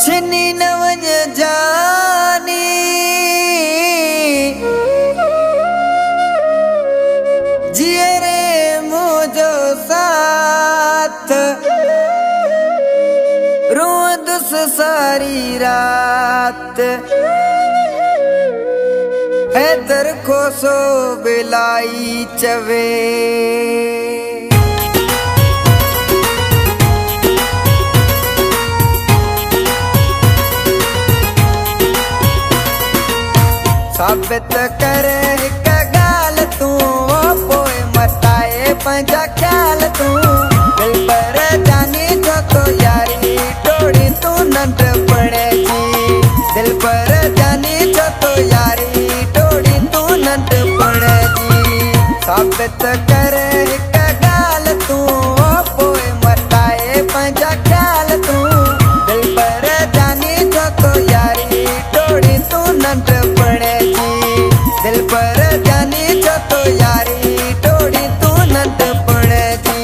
छिनी न वञ जानी जिए रे मुझो साथ रोंदुस सारी रात हैदर को सो बिलाई चवे साबित कर हिक गाल तू पोए मटाए पंजा ख्याल तू दिल पर जानी जो तो यारी टोड़ी तू नंढ पड़े जी दिल पर जानी जो तो यारी टोड़ी तू नंढ पड़े जी साबित कर हिक गाल तू पोए मटाए पंजा ख्याल तू दिल पर जानी जो तो यारी टोड़ी तू नंढ पड़े दिल पर जानी जो तो यारी टोड़ी तू नंढ पड़े जी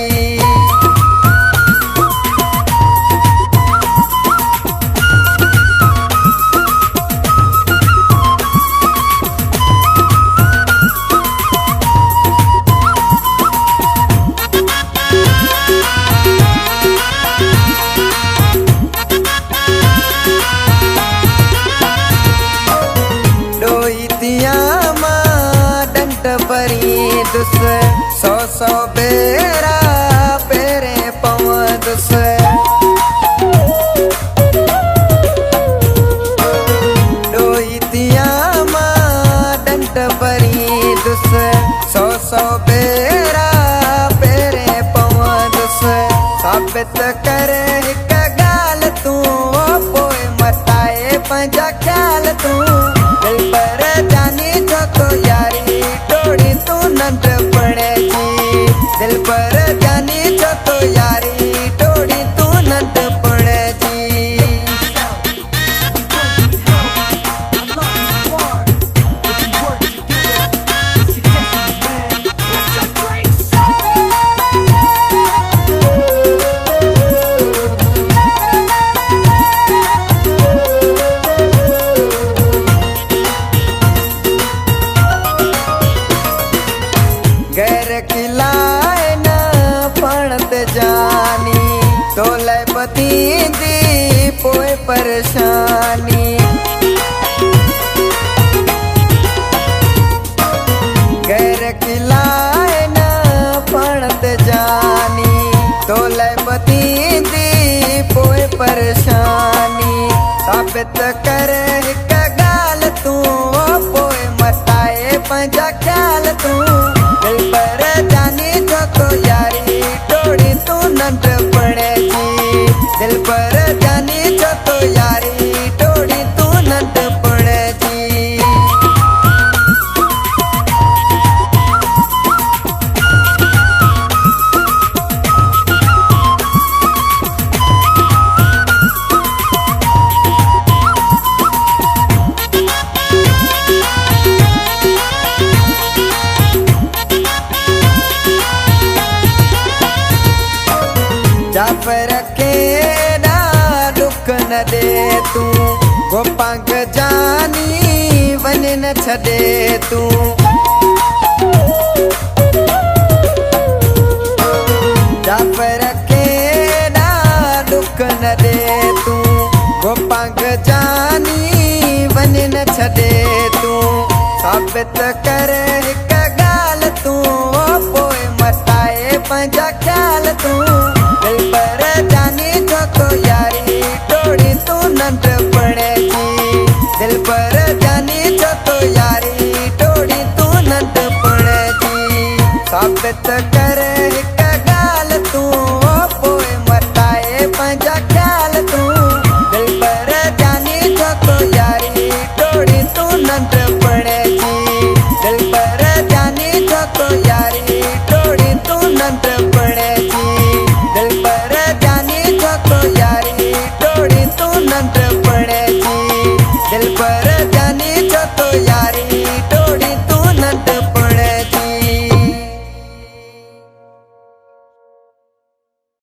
परी दुस सौ सौ बेरा पेरे पवन दुस डोईतिया मां डंट परी दुस सौ सौ बेरा पेरे पवन दुस साबित कर हिक गाल तू पोए मटाए पंजा ख्याल तू दिल पर जानी जो तो यारी टोड़ी तू नंढ पड़े जी दिल पर जानी जो तो यारी टोड़ी तू नंढ पड़े जी गैर खिलाए न पणत जानी तोले पती दी पोए परेशानी गैर खिलाए न पणत जानी तोले पती दी पोए परेशानी साबित कर हिक गाल तू पोए मटाए पंजा ख्याल तू दिल पर जानी जो तो यारी टोड़ी तू नंढ पड़े जी दिल पर जानी जो तो यारी टोड़ी तू नंढ पड़े जी जाफर के ना दुख न दे तू गोपांग जानी वन न छदे तू जाफर के ना दुख न दे तू गोपांग जानी वन न छदे तू साबित कर हिक गाल तू पोए मटाए पंजा ख्याल तू दिल पर जानी जो तो यारी टोड़ी तू नंढ पड़े जी दिल पर जानी जो तो यारी टोड़ी तू नंढ पड़े जी साबित कर हिक गाल तू पोए मटाए पंजा ख्याल तू दिल पर जानी जो तो यारी टोड़ी तू नंढ पड़े जी दिल पर जानी जो तो यारी टोड़ी तू नंढ पड़े जी दिल पर जानी जो तो यारी टोड़ी तू नंढ पड़े जी दिल पर